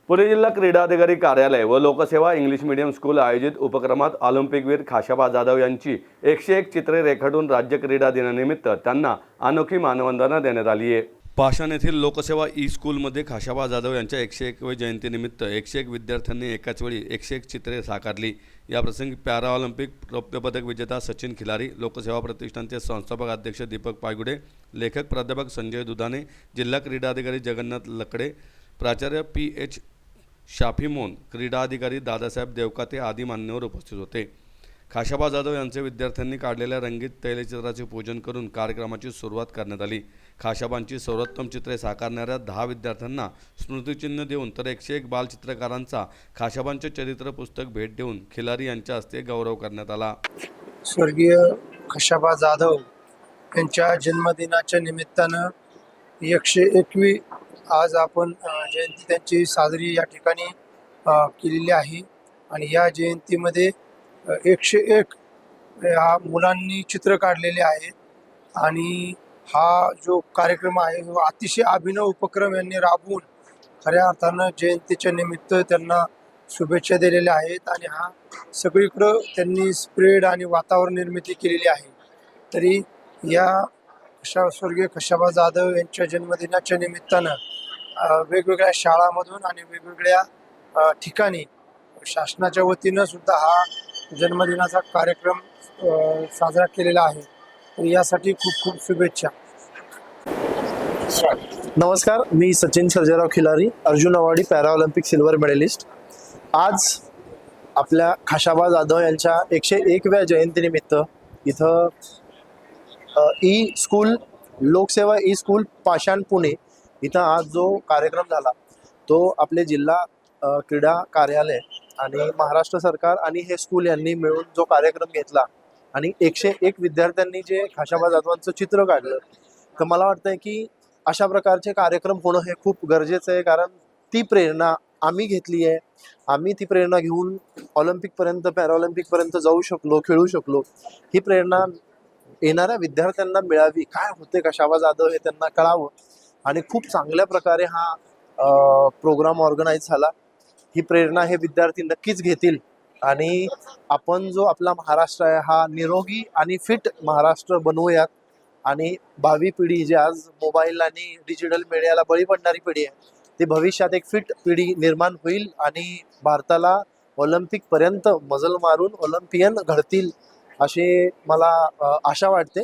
पुणे जिल्हा क्रीडा अधिकारी कार्यालय व लोकसेवा इंग्लिश मीडियम स्कूल आयोजित उपक्रमात ऑलिम्पिकवीर खाशाबा जाधव यांची 101 चित्रे रेखाटून राज्य क्रीडा दिनानिमित्त त्यांना अनोखी मानवंदना देण्यात आली आहे। पाषाण येथील लोकसेवा ई स्कूलमध्ये खाशाबा जाधव यांच्या 101व्या जयंतीनिमित्त 101 विद्यार्थ्यांनी एकाच वेळी 101 चित्रे साकारली। याप्रसंगी पॅराऑलिम्पिक रौप्य पदक विजेता सचिन खिलारी, लोकसेवा प्रतिष्ठानचे संस्थापक अध्यक्ष दीपक पायगुडे, लेखक प्राध्यापक संजय दुधाने, जिल्हा क्रीडा अधिकारी जगन्नाथ लकडे, प्राचार्य PH शाफीमोन, क्रीडा अधिकारी दादासाहेब देवकाते आदी मान्यवर उपस्थित होते। खाशाबा जाधव यांचे विद्यार्थ्यांनी काढलेल्या रंगीत तैलचित्राचे पूजन करून कार्यक्रमाची सुरुवात करण्यात आली। खाशाबांची सर्वोत्तम चित्रे साकारणाऱ्या 10 विद्यार्थ्यांना स्मृतिचिन्ह देऊन तर 101 बालचित्रकारांचा खाशाबांचे चरित्र पुस्तक भेट देऊन खिलारी यांच्या हस्ते गौरव करण्यात आला। स्वर्गीय खाशाबा जाधव यांच्या जन्मदिनाच्या निमित्तानं 101वी आज आपण जयंती त्यांची साजरी या ठिकाणी केलेली आहे आणि या जयंतीमध्ये 101 ह्या मुलांनी चित्र काढलेले आहेत आणि हा जो कार्यक्रम आहे तो अतिशय अभिनव उपक्रम यांनी राबवून खऱ्या अर्थानं जयंतीच्या निमित्त त्यांना शुभेच्छा दिलेल्या आहेत आणि हा सगळीकडं त्यांनी स्प्रेड आणि वातावरण निर्मिती केलेली आहे। तरी या स्वर्गीय खाशाबा जाधव यांच्या जन्मदिनाच्या निमित्तानं वेगवेगळ्या शाळांमधून आणि वेगवेगळ्या ठिकाणी शासनाच्या वतीनं सुद्धा हा जन्मदिनाचा कार्यक्रम साजरा केलेला आहे। तर यासाठी खूप खूप शुभेच्छा। नमस्कार, मी Sachin Sarjerao Khilari, Arjuna awardee Paralympic silver medalist. आज आपल्या खाशाबा जाधव यांच्या 101व्या जयंतीनिमित्त इथं E school Lokseva E school Pashan Pune इथं आज जो कार्यक्रम झाला तो आपले जिल्हा क्रीडा कार्यालय आणि महाराष्ट्र सरकार आणि हे स्कूल यांनी मिळून जो कार्यक्रम घेतला आणि 101 विद्यार्थ्यांनी जे खाशाबा जाधवांचं चित्र काढलं, तर मला वाटतंय की अशा प्रकारचे कार्यक्रम होणं हे खूप गरजेचं आहे। कारण ती प्रेरणा आम्ही घेतली आहे, आम्ही ती प्रेरणा घेऊन ऑलिम्पिकपर्यंत पॅराऑलिम्पिकपर्यंत जाऊ शकलो, खेळू शकलो। ही प्रेरणा येणाऱ्या विद्यार्थ्यांना मिळावी, काय होते खाशाबा जाधव हे त्यांना कळावं आणि खूप चांगल्या प्रकारे हा प्रोग्राम ऑर्गनाईज झाला। ही प्रेरणा हे विद्यार्थी नक्कीच घेतील आणि आपण जो आपला महाराष्ट्र आहे हा निरोगी आणि फिट महाराष्ट्र बनवूयात आणि भावी पिढी जी आज मोबाईल आणि डिजिटल मीडियाला बळी पडणारी पिढी आहे ती भविष्यात एक फिट पिढी निर्माण होईल आणि भारताला ऑलिम्पिकपर्यंत मजल मारून ऑलिम्पियन घडतील अशी मला आशा वाटते।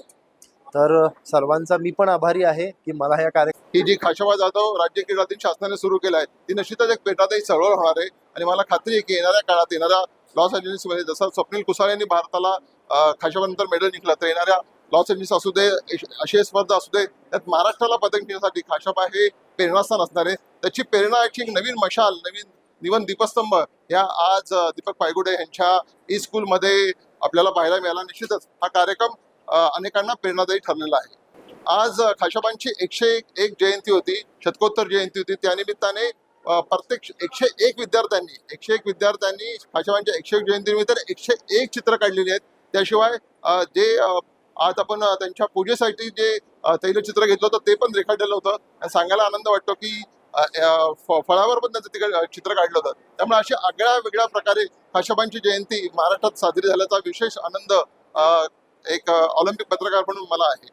तर सर्वांचा मी पण आभारी आहे की मला ह्या ही जी खाशाबा जाधव राज्य क्रीडा दिन शासनाने सुरू केला आहे ती निश्चितच एक पेटादायी चळवळ होणार आहे आणि मला खात्री आहे की येणाऱ्या काळात येणाऱ्या लॉस एंजलिसमध्ये जसं स्वप्नील कुसाळ यांनी भारताला खाशाबानंतर मेडल जिंकलं, तर येणाऱ्या लॉस एंजलिस असू दे, आशियाई स्पर्धा असू दे, त्यात महाराष्ट्राला पदक घेण्यासाठी खाशाबा हे प्रेरणास्थान असणार आहे। त्याची प्रेरणाची एक नवीन मशाल, नवीन दीपस्तंभ या आज दीपक पायगुडे यांच्या ई स्कूलमध्ये आपल्याला पाहायला मिळाला। निश्चितच हा कार्यक्रम अनेकांना प्रेरणादायी ठरलेला आहे। आज खाशाबांची 101 जयंती होती, शतकोत्तर जयंती होती। त्यानिमित्ताने प्रत्येक 101 विद्यार्थ्यांनी खाशाबांच्या 101 जयंतीनिमित्त 101 चित्र काढलेली आहेत। त्याशिवाय जे आज आपण त्यांच्या पूजेसाठी जे तैलचित्र घेतलं होतं ते पण रेखाटलेलं होतं आणि सांगायला आनंद वाटतो की फळावर पण त्यांचं तिकडे चित्र काढलं होतं। त्यामुळे अशा आगळ्या वेगळ्या प्रकारे खाशाबांची जयंती महाराष्ट्रात साजरी झाल्याचा विशेष आनंद एक ऑलिम्पिक पत्रकार म्हणून मला आहे।